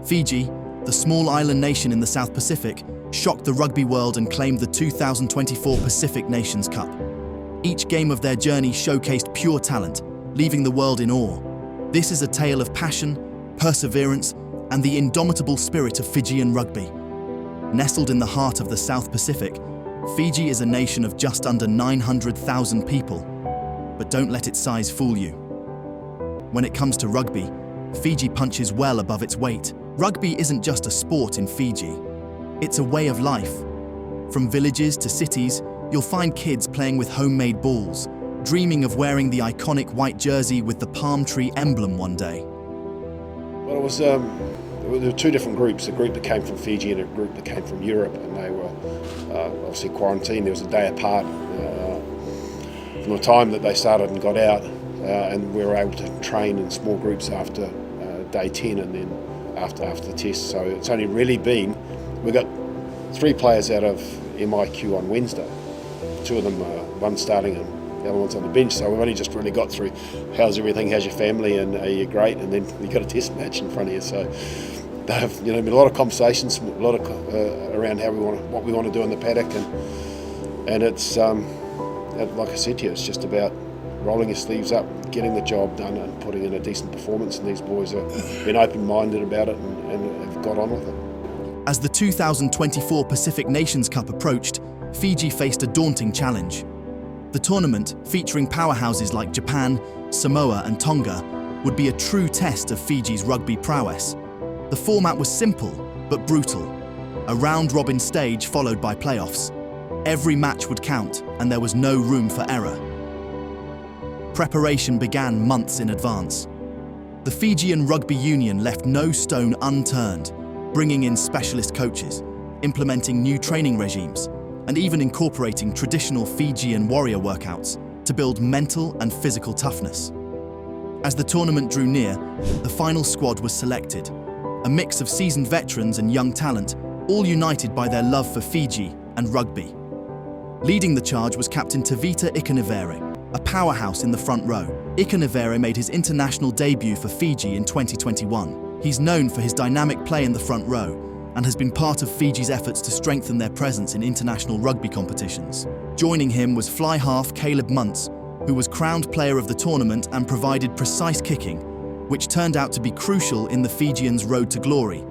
Fiji, the small island nation in the South Pacific, shocked the rugby world and claimed the 2024 Pacific Nations Cup. Each game of their journey showcased pure talent, leaving the world in awe. This is a tale of passion, perseverance, and the indomitable spirit of Fijian rugby. Nestled in the heart of the South Pacific, Fiji is a nation of just under 900,000 people. But don't let its size fool you. When it comes to rugby, Fiji punches well above its weight. Rugby isn't just a sport in Fiji. It's a way of life. From villages to cities, you'll find kids playing with homemade balls, dreaming of wearing the iconic white jersey with the palm tree emblem one day. Well, there were two different groups, a group that came from Fiji and a group that came from Europe, and they were obviously quarantined. There was a day apart from the time that they started and got out, and we were able to train in small groups after day 10 and then after the test. So it's only really been, we got 3 players out of MIQ on Wednesday. 2 of them, one starting and the other one's on the bench, so we've only just really got through how's everything, how's your family, and are you great, and then you've got a test match in front of you. So there have been a lot of conversations, a lot of around what we want to do in the paddock, and it's like I said to you, it's just about rolling your sleeves up, getting the job done, and putting in a decent performance. And these boys have been open-minded about it and have got on with it. As the 2024 Pacific Nations Cup approached, Fiji faced a daunting challenge. The tournament, featuring powerhouses like Japan, Samoa and Tonga, would be a true test of Fiji's rugby prowess. The format was simple, but brutal. A round-robin stage followed by playoffs. Every match would count, and there was no room for error. Preparation began months in advance. The Fijian Rugby Union left no stone unturned, bringing in specialist coaches, implementing new training regimes, and even incorporating traditional Fijian warrior workouts to build mental and physical toughness. As the tournament drew near, the final squad was selected, a mix of seasoned veterans and young talent, all united by their love for Fiji and rugby. Leading the charge was Captain Tevita Ikanivere, a powerhouse in the front row. Ikanivere made his international debut for Fiji in 2021. He's known for his dynamic play in the front row, and has been part of Fiji's efforts to strengthen their presence in international rugby competitions. Joining him was fly half Caleb Muntz, who was crowned player of the tournament and provided precise kicking, which turned out to be crucial in the Fijians' road to glory.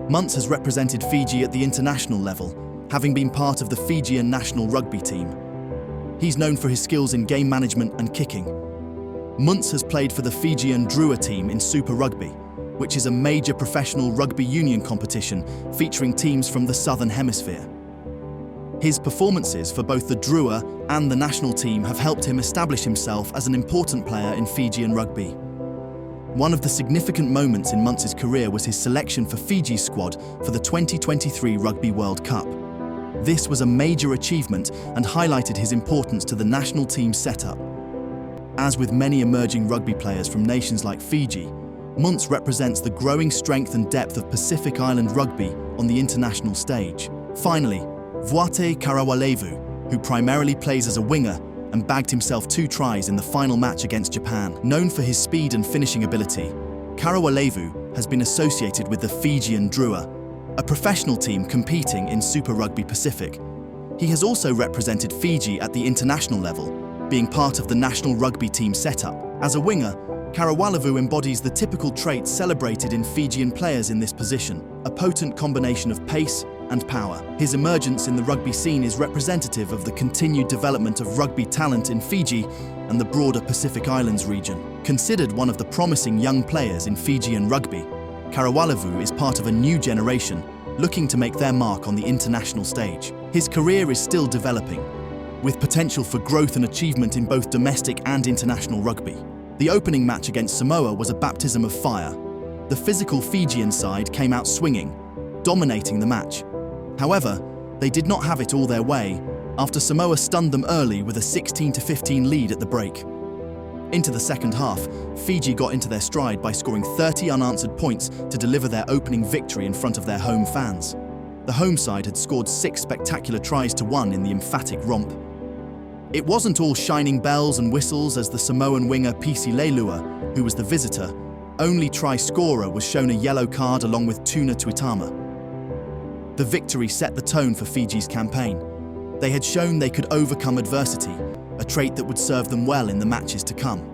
Muntz has represented Fiji at the international level, having been part of the Fijian national rugby team. He's known for his skills in game management and kicking. Muntz has played for the Fijian Drua team in Super Rugby, which is a major professional rugby union competition featuring teams from the Southern Hemisphere. His performances for both the Drua and the national team have helped him establish himself as an important player in Fijian rugby. One of the significant moments in Muntz's career was his selection for Fiji's squad for the 2023 Rugby World Cup. This was a major achievement and highlighted his importance to the national team setup. As with many emerging rugby players from nations like Fiji, Muntz represents the growing strength and depth of Pacific Island rugby on the international stage. Finally, Vuate Karawalevu, who primarily plays as a winger and bagged himself 2 tries in the final match against Japan. Known for his speed and finishing ability, Karawalevu has been associated with the Fijian Drua, a professional team competing in Super Rugby Pacific. He has also represented Fiji at the international level, being part of the national rugby team setup. As a winger, Karawalevu embodies the typical traits celebrated in Fijian players in this position, a potent combination of pace and power. His emergence in the rugby scene is representative of the continued development of rugby talent in Fiji and the broader Pacific Islands region. Considered one of the promising young players in Fijian rugby, Karawalevu is part of a new generation looking to make their mark on the international stage. His career is still developing, with potential for growth and achievement in both domestic and international rugby. The opening match against Samoa was a baptism of fire. The physical Fijian side came out swinging, dominating the match. However, they did not have it all their way after Samoa stunned them early with a 16-15 lead at the break. Into the second half, Fiji got into their stride by scoring 30 unanswered points to deliver their opening victory in front of their home fans. The home side had scored 6 spectacular tries to 1 in the emphatic romp. It wasn't all shining bells and whistles as the Samoan winger Pisi Leilua, who was the visitor, only try scorer was shown a yellow card along with Tuna Tuitama. The victory set the tone for Fiji's campaign. They had shown they could overcome adversity, a trait that would serve them well in the matches to come.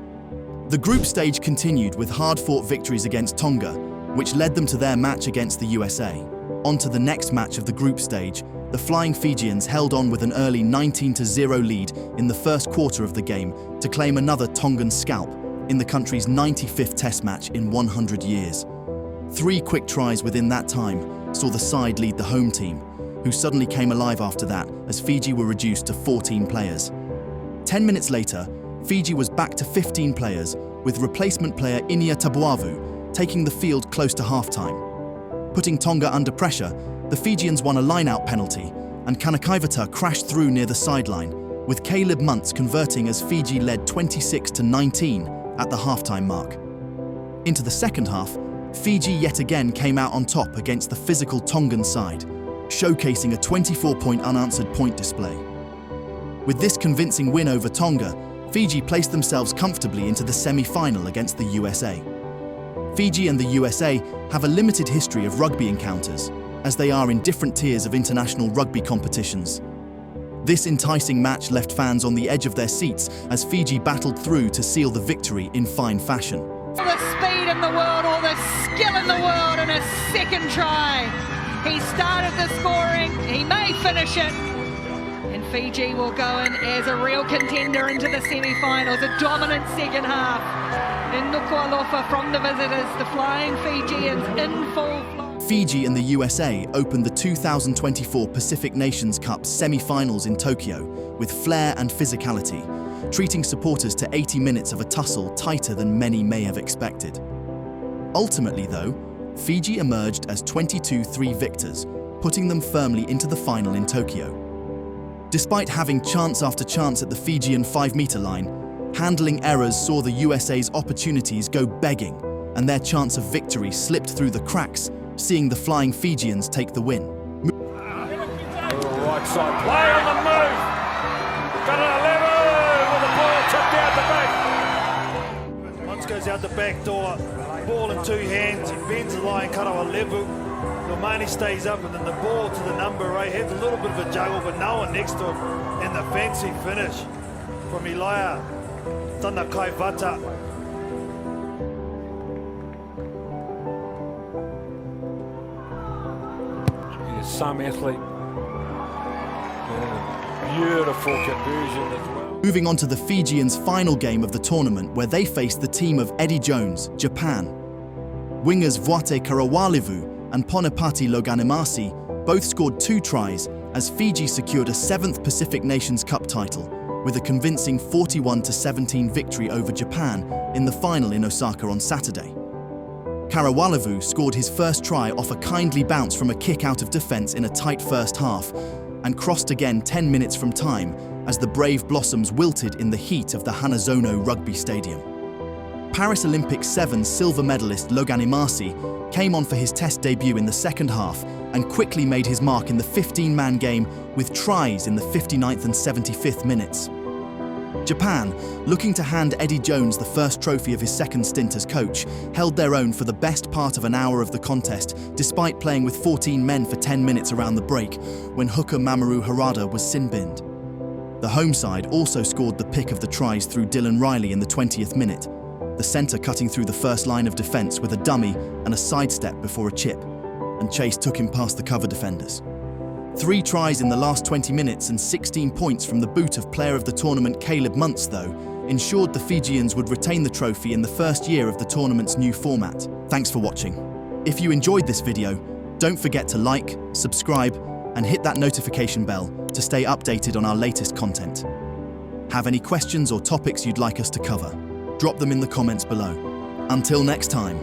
The group stage continued with hard-fought victories against Tonga, which led them to their match against the USA. On to the next match of the group stage, the Flying Fijians held on with an early 19-0 lead in the first quarter of the game to claim another Tongan scalp in the country's 95th Test match in 100 years. 3 quick tries within that time saw the side lead the home team, who suddenly came alive after that as Fiji were reduced to 14 players. 10 minutes later, Fiji was back to 15 players, with replacement player Inia Tabuavu taking the field close to half-time. Putting Tonga under pressure, the Fijians won a line-out penalty, and Kanakaivata crashed through near the sideline, with Caleb Muntz converting as Fiji led 26-19 at the half-time mark. Into the second half, Fiji yet again came out on top against the physical Tongan side, showcasing a 24-point unanswered point display. With this convincing win over Tonga, Fiji placed themselves comfortably into the semi-final against the USA. Fiji and the USA have a limited history of rugby encounters, as they are in different tiers of international rugby competitions. This enticing match left fans on the edge of their seats as Fiji battled through to seal the victory in fine fashion. All the speed in the world, all the skill in the world, and a second try. He started the scoring, he may finish it, and Fiji will go in as a real contender into the semi-finals. A dominant second half. In Nuku'alofa from the visitors, the Flying Fijians in full flow. Fiji and the USA opened the 2024 Pacific Nations Cup semi-finals in Tokyo with flair and physicality, treating supporters to 80 minutes of a tussle tighter than many may have expected. Ultimately, though, Fiji emerged as 22-3 victors, putting them firmly into the final in Tokyo. Despite having chance after chance at the Fijian 5-meter line, handling errors saw the USA's opportunities go begging, and their chance of victory slipped through the cracks, seeing the Flying Fijians take the win. Right side play on the move. Got an 11 with the ball tipped out the back. Once goes out the back door, ball in 2 hands, he bends the line, karawa level. Normani stays up, and then the ball to the number 8. Had a little bit of a juggle, but no one next to him. And the fancy finish from Elia Kanakaivata. He's some athlete. Beautiful conversion as well. Moving on to the Fijians' final game of the tournament, where they faced the team of Eddie Jones, Japan. Wingers Vuate Karawalivu and Ponepati Loganimasi both scored 2 tries as Fiji secured a 7th Pacific Nations Cup title with a convincing 41-17 victory over Japan in the final in Osaka on Saturday. Karawalivu scored his first try off a kindly bounce from a kick out of defence in a tight first half and crossed again 10 minutes from time as the Brave Blossoms wilted in the heat of the Hanazono Rugby Stadium. Paris Olympics 7 silver medalist Loganimasi came on for his Test debut in the second half and quickly made his mark in the 15-man game with tries in the 59th and 75th minutes. Japan, looking to hand Eddie Jones the first trophy of his second stint as coach, held their own for the best part of an hour of the contest, despite playing with 14 men for 10 minutes around the break, when hooker Mamoru Harada was sin-binned. The home side also scored the pick of the tries through Dylan Riley in the 20th minute, the centre cutting through the first line of defence with a dummy and a sidestep before a chip, and Chase took him past the cover defenders. 3 tries in the last 20 minutes and 16 points from the boot of player of the tournament Caleb Muntz, though, ensured the Fijians would retain the trophy in the first year of the tournament's new format. Thanks for watching. If you enjoyed this video, don't forget to like, subscribe, and hit that notification bell to stay updated on our latest content. Have any questions or topics you'd like us to cover? Drop them in the comments below. Until next time.